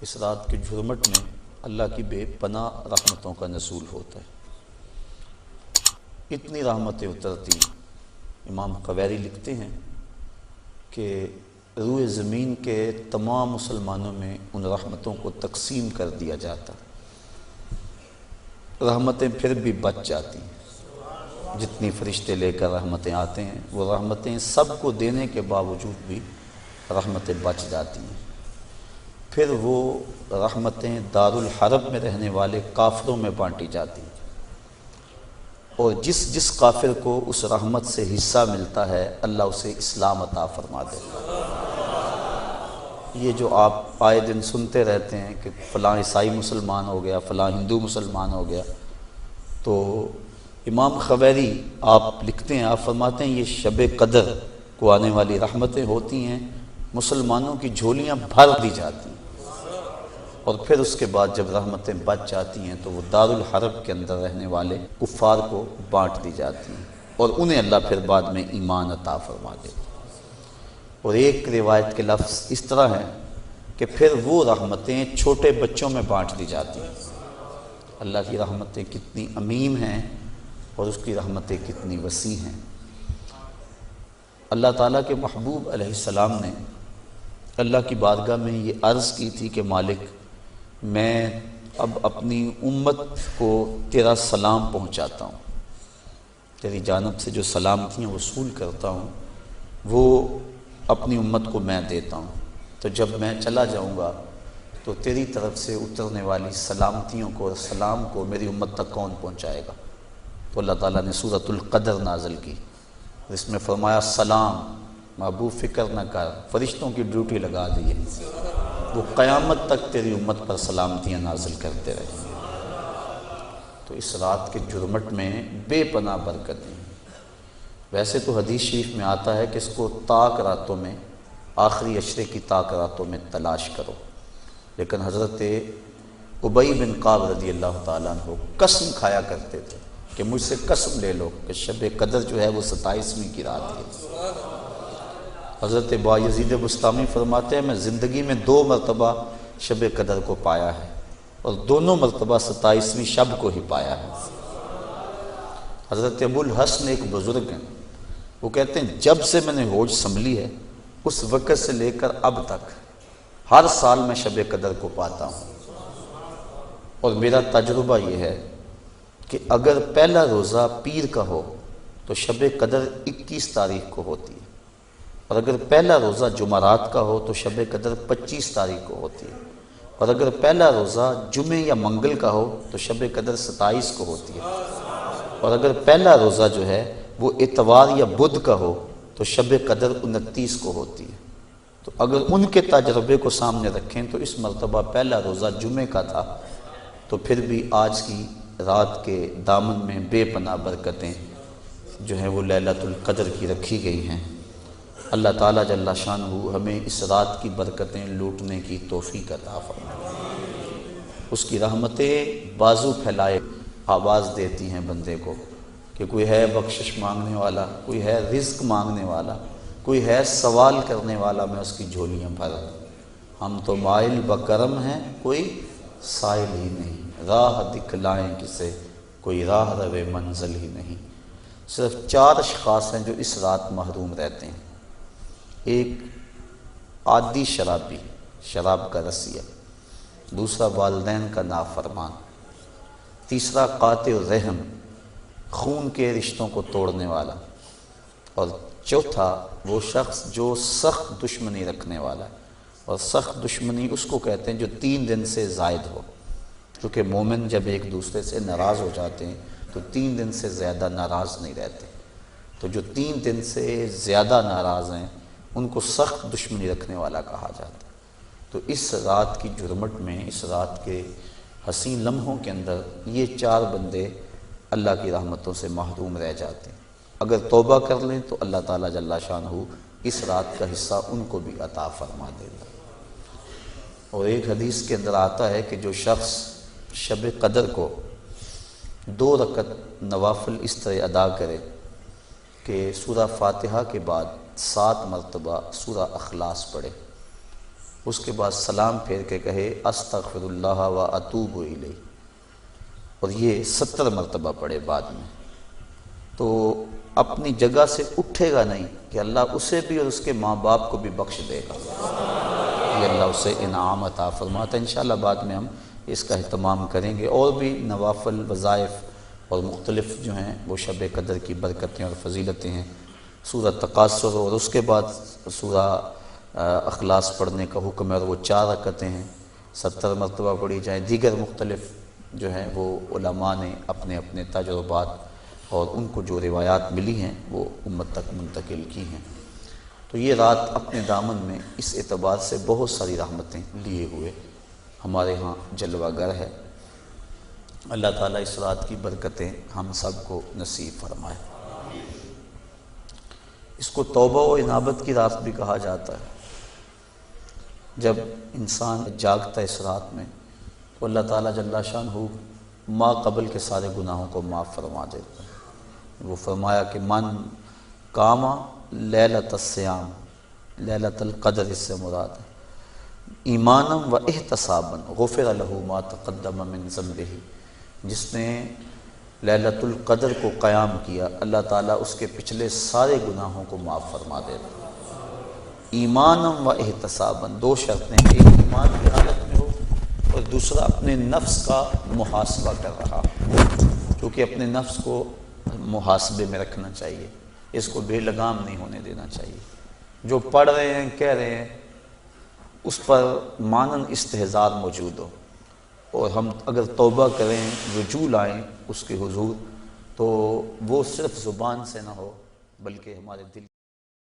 اس رات کے جھرمٹ میں اللہ کی بے پناہ رحمتوں کا نزول ہوتا ہے۔ اتنی رحمتیں اترتی، امام قویری لکھتے ہیں کہ روئے زمین کے تمام مسلمانوں میں ان رحمتوں کو تقسیم کر دیا جاتا، رحمتیں پھر بھی بچ جاتی ہیں۔ جتنی فرشتے لے کر رحمتیں آتے ہیں، وہ رحمتیں سب کو دینے کے باوجود بھی رحمتیں بچ جاتی ہیں۔ پھر وہ رحمتیں دارالحرب میں رہنے والے کافروں میں بانٹی جاتی ہیں، اور جس کافر کو اس رحمت سے حصہ ملتا ہے اللہ اسے اسلام عطا فرما دیتا ہے۔ یہ جو آپ آئے دن سنتے رہتے ہیں کہ فلاں عیسائی مسلمان ہو گیا، فلاں ہندو مسلمان ہو گیا، تو امام قویری آپ لکھتے ہیں، آپ فرماتے ہیں یہ شب قدر کو آنے والی رحمتیں ہوتی ہیں، مسلمانوں کی جھولیاں بھر دی جاتی ہیں، اور پھر اس کے بعد جب رحمتیں بچ جاتی ہیں تو وہ دارالحرب کے اندر رہنے والے کفار کو بانٹ دی جاتی ہیں، اور انہیں اللہ پھر بعد میں ایمان عطا فرما دیتا ہے۔ اور ایک روایت کے لفظ اس طرح ہیں کہ پھر وہ رحمتیں چھوٹے بچوں میں بانٹ دی جاتی ہیں۔ اللہ کی رحمتیں کتنی عمیم ہیں اور اس کی رحمتیں کتنی وسیع ہیں۔ اللہ تعالیٰ کے محبوب علیہ السلام نے اللہ کی بارگاہ میں یہ عرض کی تھی کہ مالک، میں اب اپنی امت کو تیرا سلام پہنچاتا ہوں، تیری جانب سے جو سلامتیاں وصول کرتا ہوں وہ اپنی امت کو میں دیتا ہوں، تو جب میں چلا جاؤں گا تو تیری طرف سے اترنے والی سلامتیوں کو اور سلام کو میری امت تک کون پہنچائے گا؟ تو اللہ تعالیٰ نے سورۃ القدر نازل کی، اس میں فرمایا سلام محبوب فکر نہ کر، فرشتوں کی ڈیوٹی لگا دی ہے، وہ قیامت تک تیری امت پر سلامتیاں نازل کرتے رہے۔ تو اس رات کے جرمٹ میں بے پناہ برکتیں۔ ویسے تو حدیث شریف میں آتا ہے کہ اس کو طاق راتوں میں، آخری عشرے کی طاق راتوں میں تلاش کرو، لیکن حضرت ابی بن کعب رضی اللہ تعالیٰ عنہ قسم کھایا کرتے تھے کہ مجھ سے قسم لے لو کہ شب قدر جو ہے وہ 27ویں کی رات ہے۔ حضرت بایزید بسطامی فرماتے ہیں میں زندگی میں 2 مرتبہ شب قدر کو پایا ہے، اور دونوں مرتبہ 27ویں شب کو ہی پایا ہے۔ حضرت ابو الحسن ایک بزرگ ہیں، وہ کہتے ہیں جب سے میں نے ہوش سنبھلی ہے اس وقت سے لے کر اب تک ہر سال میں شب قدر کو پاتا ہوں، اور میرا تجربہ یہ ہے کہ اگر پہلا روزہ پیر کا ہو تو شب قدر 21 تاریخ کو ہوتی ہے، اور اگر پہلا روزہ جمعرات کا ہو تو شب قدر 25 تاریخ کو ہوتی ہے، اور اگر پہلا روزہ جمعے یا منگل کا ہو تو شب قدر 27 کو ہوتی ہے، اور اگر پہلا روزہ جو ہے وہ اتوار یا بدھ کا ہو تو شب قدر 29 کو ہوتی ہے۔ تو اگر ان کے تجربے کو سامنے رکھیں تو اس مرتبہ پہلا روزہ جمعے کا تھا، تو پھر بھی آج کی رات کے دامن میں بے پناہ برکتیں جو ہیں وہ لیلۃ القدر کی رکھی گئی ہیں۔ اللہ تعالیٰ جل شانہ ہمیں اس رات کی برکتیں لوٹنے کی توفیق عطا فرمائے۔ اس کی رحمتیں بازو پھیلائے آواز دیتی ہیں بندے کو کہ کوئی ہے بخشش مانگنے والا، کوئی ہے رزق مانگنے والا، کوئی ہے سوال کرنے والا، میں اس کی جھولیاں بھر دوں۔ ہم تو مائل بکرم ہیں، کوئی سائل ہی نہیں، راہ دکھلائیں کسے، کوئی راہ روے منزل ہی نہیں۔ صرف 4 اشخاص ہیں جو اس رات محروم رہتے ہیں۔ ایک عادی شرابی، شراب کا رسیہ، دوسرا والدین کا نافرمان، تیسرا قاطع الرحم، خون کے رشتوں کو توڑنے والا، اور چوتھا وہ شخص جو سخت دشمنی رکھنے والا ہے، اور سخت دشمنی اس کو کہتے ہیں جو 3 دن سے زائد ہو، کیونکہ مومن جب ایک دوسرے سے ناراض ہو جاتے ہیں تو 3 دن سے زیادہ ناراض نہیں رہتے، تو جو 3 دن سے زیادہ ناراض ہیں ان کو سخت دشمنی رکھنے والا کہا جاتا ہے۔ تو اس رات کی جرمٹ میں، اس رات کے حسین لمحوں کے اندر یہ 4 بندے اللہ کی رحمتوں سے محروم رہ جاتے ہیں۔ اگر توبہ کر لیں تو اللہ تعالیٰ جل شانہ اس رات کا حصہ ان کو بھی عطا فرما دے گا۔ اور ایک حدیث کے اندر آتا ہے کہ جو شخص شب قدر کو 2 رکعت نوافل اس طرح ادا کرے کہ سورہ فاتحہ کے بعد 7 مرتبہ سورہ اخلاص پڑھے، اس کے بعد سلام پھیر کے کہے استغفر اللہ و اتوب الیہ، اور یہ 70 مرتبہ پڑھے بعد میں، تو اپنی جگہ سے اٹھے گا نہیں کہ اللہ اسے بھی اور اس کے ماں باپ کو بھی بخش دے گا، یہ اللہ اسے انعام عطا فرماتا ہے۔ انشاءاللہ بعد میں ہم اس کا اہتمام کریں گے، اور بھی نوافل وظائف اور مختلف جو ہیں وہ شب قدر کی برکتیں اور فضیلتیں ہیں۔ سورہ تکاثر اور اس کے بعد سورہ اخلاص پڑھنے کا حکم ہے، اور وہ 4 رکعتیں ہیں، 70 مرتبہ پڑھی جائیں۔ دیگر مختلف جو ہیں وہ علماء نے اپنے اپنے تجربات اور ان کو جو روایات ملی ہیں وہ امت تک منتقل کی ہیں۔ تو یہ رات اپنے دامن میں اس اعتبار سے بہت ساری رحمتیں لیے ہوئے ہمارے ہاں جلوہ گر ہے۔ اللہ تعالیٰ اس رات کی برکتیں ہم سب کو نصیب فرمائے۔ اس کو توبہ و انابت کی رات بھی کہا جاتا ہے۔ جب انسان جاگتا ہے اس رات میں تو اللہ تعالیٰ جل شانہ ما قبل کے سارے گناہوں کو معاف فرما دیتا ہے۔ وہ فرمایا کہ من قاما لیلۃ الصیام، لیلۃ القدر اس سے مراد ہے، ایمانم و احتسابا غفر لہ ما تقدم من ذنبہ، جس نے لیلۃ القدر کو قیام کیا اللہ تعالیٰ اس کے پچھلے سارے گناہوں کو معاف فرما دیتا ہے۔ ایمانم و احتسابا، 2 شرطیں، ایک ایمان کی حالت میں ہو اور دوسرا اپنے نفس کا محاسبہ کر رہا، کیونکہ اپنے نفس کو محاسبے میں رکھنا چاہیے، اس کو بے لگام نہیں ہونے دینا چاہیے۔ جو پڑھ رہے ہیں کہہ رہے ہیں اس پر مانن استحضار موجود ہو، اور ہم اگر توبہ کریں، رجوع لائیں اس کے حضور، تو وہ صرف زبان سے نہ ہو بلکہ ہمارے دل